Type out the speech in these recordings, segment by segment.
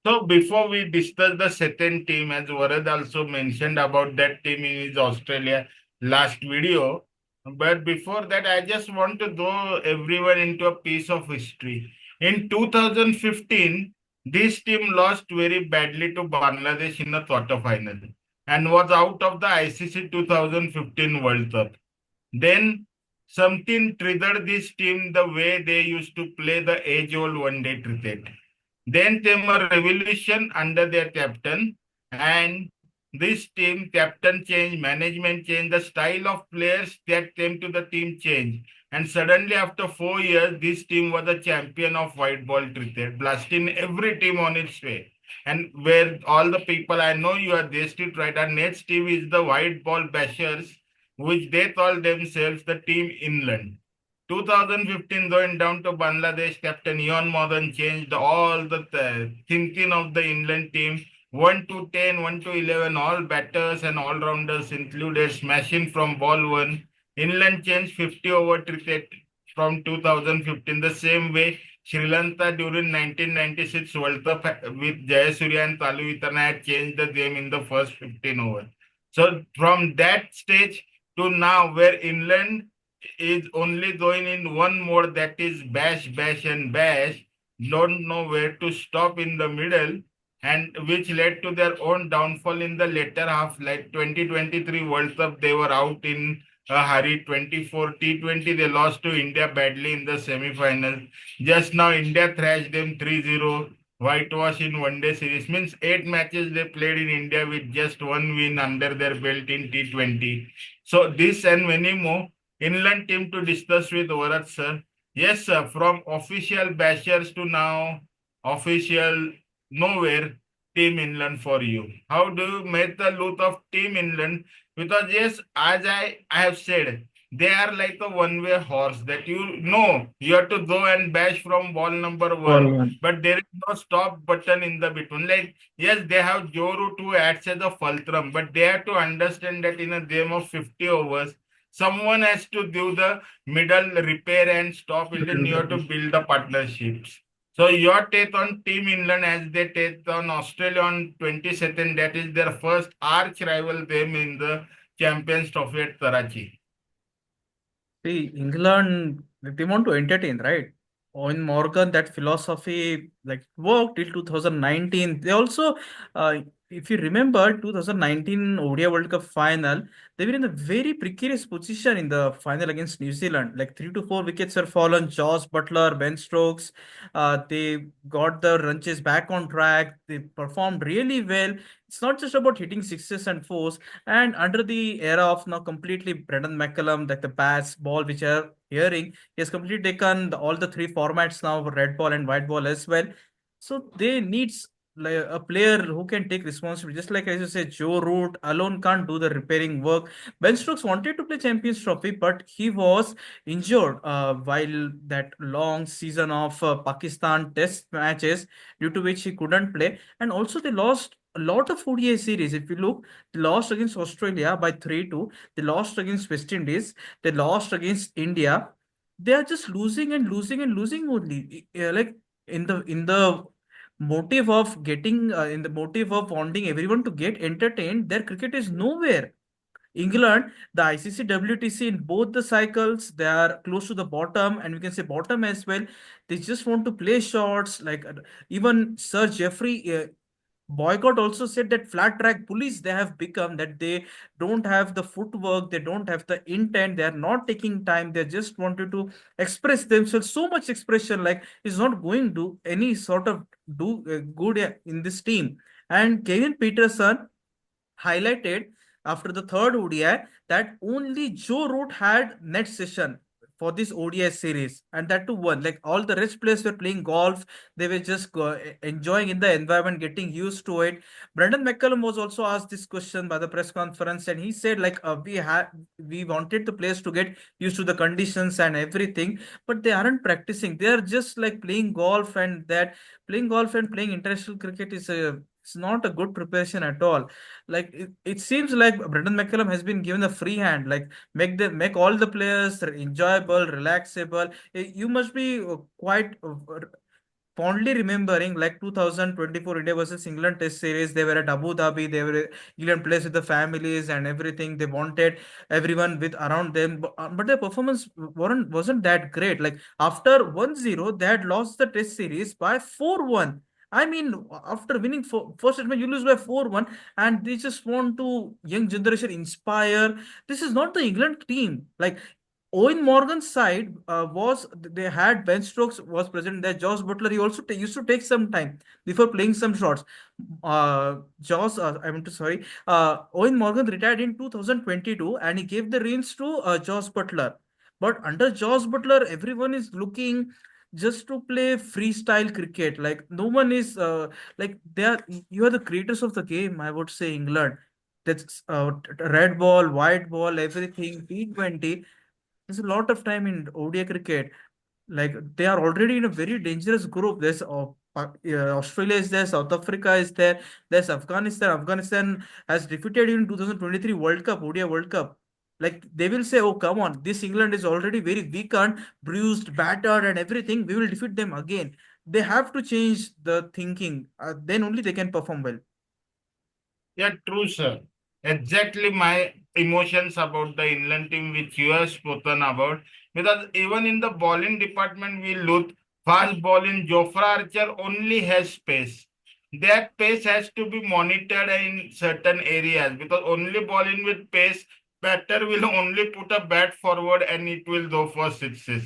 So before we discuss the second team, as Varad also mentioned about that team in his Australia last video, but before that, I just want to throw everyone into a piece of history. In 2015, this team lost very badly to Bangladesh in the quarterfinal and was out of the ICC 2015 World Cup. Then something triggered this team the way they used to play the age-old one-day cricket. Then came a revolution under their captain, and this team captain changed, management changed, the style of players that came to the team changed. And suddenly, after 4 years, this team was the champion of white ball cricket, blasting every team on its way. And where all the people I know you are there still right. Our next team is the white ball bashers, which they call themselves the team England. 2015 going down to Bangladesh, Captain Ian Morgan changed all the thinking of the England team. 1 to 10, 1 to 11, all batters and all rounders included, smashing from ball one. England changed 50 over cricket from 2015. The same way Sri Lanka during 1996 World Cup with Jayasuriya and Taluvitana had changed the game in the first 15 overs. So from that stage to now, where England is only going in one mode, that is bash, bash, and bash, don't know where to stop in the middle, and which led to their own downfall in the later half. Like 2023 World Cup, they were out in a hurry. 24 T20, they lost to India badly in the semi-final. Just now, India thrashed them 3-0. Whitewash in one day series means 8 matches they played in India with just one win under their belt in T20. So, this and many more Inland team to discuss with Varad sir. Yes, sir. From official bashers to now official nowhere team Inland for you. How do you make the loot of team Inland? Because yes, as I have said, they are like a one-way horse that you have to go and bash from ball number All one, one. but there is no stop button in the between. Like yes, they have Joe Root who acts as a fulcrum, but they have to understand that in a game of 50 overs someone has to do the middle repair and stop it, and you have to build the partnerships. So your take on Team England as they take on Australia on 22nd, that is their first arch rival them in the Champions Trophy at Karachi. See, England, they want to entertain, right? Owen Morgan, that philosophy like worked till 2019. They also, if you remember, 2019 ODI World Cup final, they were in a very precarious position in the final against New Zealand. Like 3 to 4 wickets were fallen. Josh Butler, Ben Stokes, they got the run chase back on track. They performed really well. It's not just about hitting sixes and fours. And under the era of now completely Brendan McCullum, like the bats, ball, which are hearing, he has completely taken all the three formats now, red ball and white ball as well. So they needs like a player who can take responsibility. Just like as you say, Joe Root alone can't do the repairing work. Ben Stokes wanted to play Champions Trophy, but he was injured while that long season of Pakistan Test matches, due to which he couldn't play. And also they lost a lot of ODI series. If you look, they lost against Australia by 3-2. They lost against West Indies. They lost against India. They are just losing and losing and losing only. Like in the motive of getting in the motive of wanting everyone to get entertained, their cricket is nowhere. England, the ICC WTC in both the cycles, they are close to the bottom, and we can say bottom as well. They just want to play shots. Like even Sir Jeffrey Boycott also said that flat track bullies they have become, that they don't have the footwork, they don't have the intent, they are not taking time, they just wanted to express themselves. So much expression, like is not going to any sort of do good in this team. And Kevin Peterson highlighted after the third ODI that only Joe Root had net session for this ODI series, and that too one. Like all the rest players were playing golf, they were just enjoying in the environment, getting used to it. Brendan McCullum was also asked this question by the press conference, and he said like we wanted the players to get used to the conditions and everything, but they aren't practicing. They are just like playing golf, and that playing golf and playing international cricket is a it's not a good preparation at all. Like it seems like Brendan McCullum has been given a free hand. Like make all the players enjoyable, relaxable. You must be quite fondly remembering like 2024 India versus England Test series. They were at Abu Dhabi. They were England plays with the families and everything. They wanted everyone with around them, but their performance wasn't that great. Like after 1-0, they had lost the Test series by 4-1. I mean, after winning first match, you lose by 4-1, and they just want to young generation inspire. This is not the England team. Like Owen Morgan's side was they had Ben Stokes was present there. Josh Butler he also used to take some time before playing some shots. I'm too sorry. Owen Morgan retired in 2022 and he gave the reins to Josh Butler. But under Josh Butler, everyone is looking just to play freestyle cricket. Like no one is like they are. You are the creators of the game. I would say England. That's red ball, white ball, everything. T20 there's a lot of time in ODI cricket. Like they are already in a very dangerous group. There's Australia is there, South Africa is there, there's Afghanistan. Afghanistan has defeated you in 2023 World Cup, ODI World Cup. Like they will say, oh come on, this England is already very weakened, bruised, battered, and everything. We will defeat them again. They have to change the thinking. Then only they can perform well. Yeah, true, sir. Exactly my emotions about the England team which you have spoken about. Because even in the bowling department, we look fast bowling. Jofra Archer only has pace. That pace has to be monitored in certain areas because only bowling with pace, batter will only put a bat forward and it will go for sixes.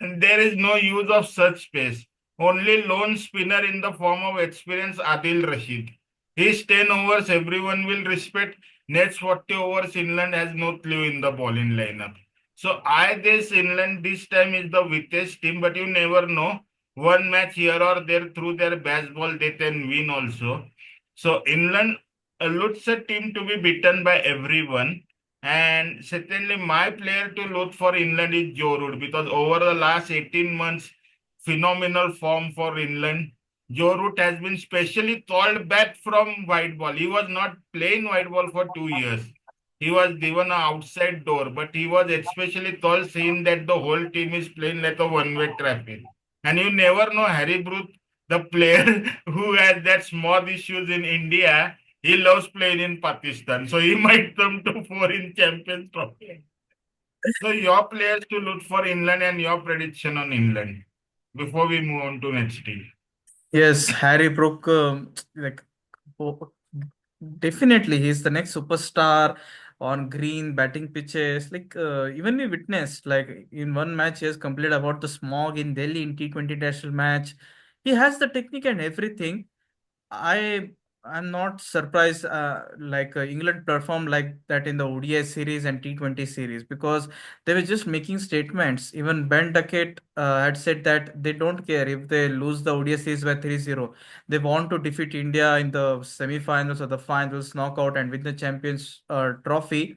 And there is no use of such pace. Only lone spinner in the form of experienced Adil Rashid. His 10 overs, everyone will respect. Next 40 overs, England has no clue in the bowling lineup. So I guess England this time is the weakest team, but you never know. One match here or there through their baseball, they can win also. So England looks a team to be beaten by everyone. And certainly my player to look for England is Joe Root because over the last 18 months, phenomenal form for England. Joe Root has been specially called back from white ball. He was not playing white ball for 2 years. He was given an outside door, but he was especially called seeing that the whole team is playing like a one-way traffic. And you never know Harry Brook, the player who has that small issues in India, he loves playing in Pakistan. So he might come to foreign champions trophy. So your players to look for England and your prediction on England before we move on to next team. Yes, Harry Brook, like oh, definitely he's the next superstar on green batting pitches. Like even we witnessed, like in one match, he has complained about the smog in Delhi in T20 national match. He has the technique and everything. I I'm not surprised England performed like that in the ODI series and T20 series because they were just making statements. Even Ben Duckett had said that they don't care if they lose the ODI series by 3-0. They want to defeat India in the semi-finals or the finals, knockout and win the Champions trophy.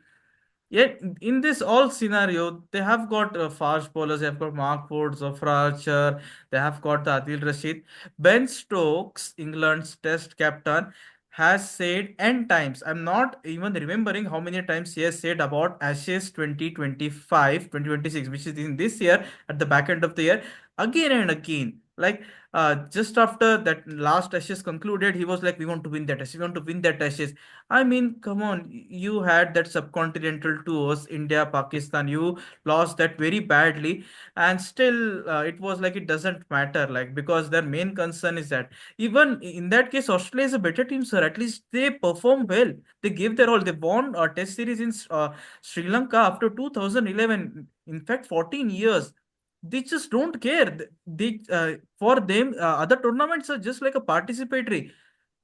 Yet in this all scenario, they have got fast bowlers. They have got Mark Wood, Zafra Archer. They have got the Adil Rashid. Ben Stokes, England's Test captain, has said n times. I'm not even remembering how many times he has said about Ashes 2025, 2026, which is in this year at the back end of the year, again and again. Like just after that last Ashes concluded, he was like, "We want to win that Ashes. We want to win that Ashes." I mean, come on, you had that subcontinental tours, India, Pakistan, you lost that very badly, and still it was like it doesn't matter, like because their main concern is that even in that case, Australia is a better team, sir. At least they perform well. They gave their all. They won a Test series in Sri Lanka after 2011. In fact, 14 years. They just don't care. They for them, other tournaments are just like a participatory.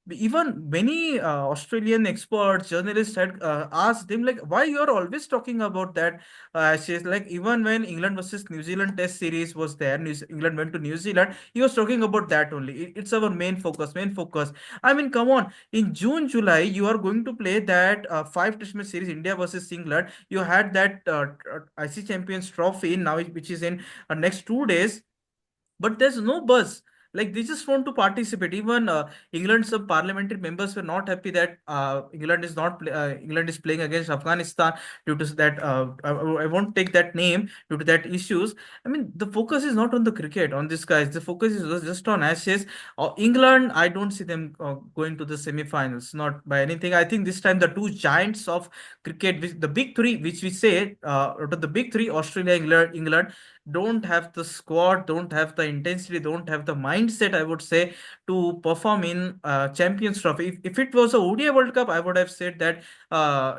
Even many Australian experts, journalists had asked them like, why you are always talking about that Ashes? Like even when England versus New Zealand Test series was there, England went to New Zealand. He was talking about that only. It's our main focus, main focus. I mean, come on. In June, July, you are going to play that five Test match series, India versus England. You had that IC Champions Trophy now, which is in next 2 days, but there's no buzz. Like they just want to participate. Even England's parliamentary members were not happy that England is playing against Afghanistan due to that. I won't take that name due to that issues. I mean, the focus is not on the cricket on this guys. The focus is just on Ashes. England, I don't see them going to the semi-finals. Not by anything. I think this time the two giants of cricket, the big three, which we say, out of the big three, Australia, England don't have the squad, don't have the intensity, don't have the mindset, I would say, to perform in Champions Trophy. If it was a ODI World Cup, I would have said that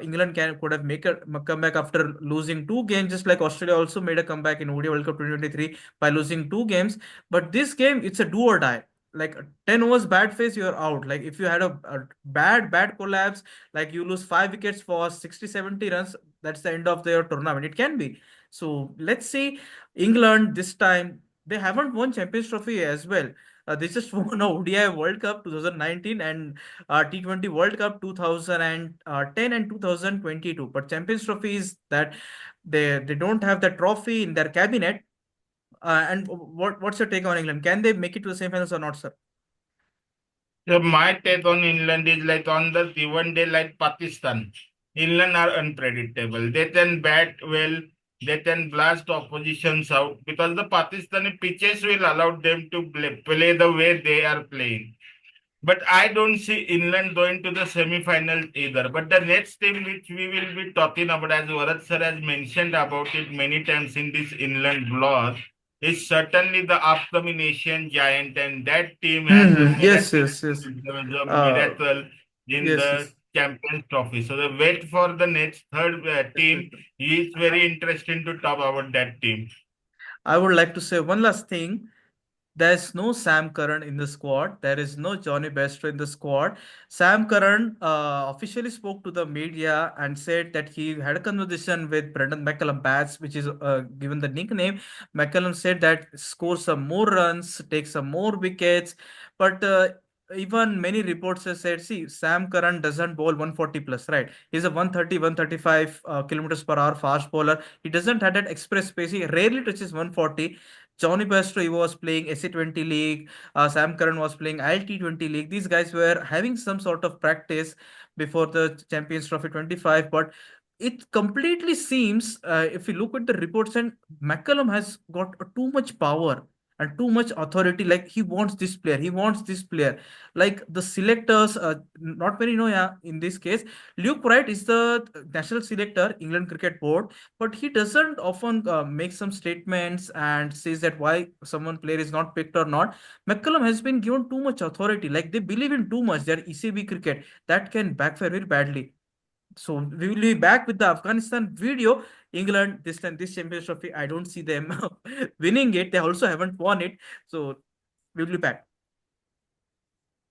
England could have make a comeback after losing two games, just like Australia also made a comeback in ODI World Cup 2023 by losing two games. But this game, it's a do or die. Like 10 overs bad phase, you're out. Like if you had a bad collapse, like you lose 5 wickets for 60, 70 runs, that's the end of their tournament. It can be. So let's see. England this time, they haven't won Champions Trophy as well. They just won ODI World Cup 2019 and T20 World Cup 2010 and 2022. But Champions Trophy is that they don't have the trophy in their cabinet. And what's your take on England? Can they make it to the semi-finals or not, sir? So my take on England is like on the given day, like Pakistan. England are unpredictable. They can bat well. They can blast oppositions out because the Pakistani pitches will allow them to play the way they are playing. But I don't see England going to the semi-final either. But the next team which we will be talking about, as Varad sir has mentioned about it many times in this England blog, is certainly the upcoming Asian giant, and that team has a Yes, miracle, yes, yes. a Uh, miracle in yes, the yes. Champions Trophy. So the wait for the next third team is very interesting to talk about that team. I would like to say one last thing. There's no Sam Curran in the squad. There is no Johnny Bairstow in the squad. Sam Curran officially spoke to the media and said that he had a conversation with Brendan McCullum Bats, which is given the nickname. McCullum said that score some more runs, take some more wickets. But even many reports have said, see, Sam Curran doesn't bowl 140 plus, right? He's a 130, 135 kilometers per hour fast bowler. He doesn't have that express pace. He rarely touches 140. Johnny Bairstow, he was playing SC20 League. Sam Curran was playing ILT20 League. These guys were having some sort of practice before the Champions Trophy 25. But it completely seems, if you look at the reports, and McCallum has got too much power and too much authority. Like he wants this player, he wants this player. Like the selectors, not many know. Yeah, in this case, Luke Wright is the national selector, England Cricket Board, but he doesn't often make some statements and says that why someone player is not picked or not. McCullum has been given too much authority. Like they believe in too much. Their ECB cricket that can backfire very badly. So we will be back with the Afghanistan video. England this time, this Champions Trophy, I don't see them winning it. They also haven't won it. So we will be back.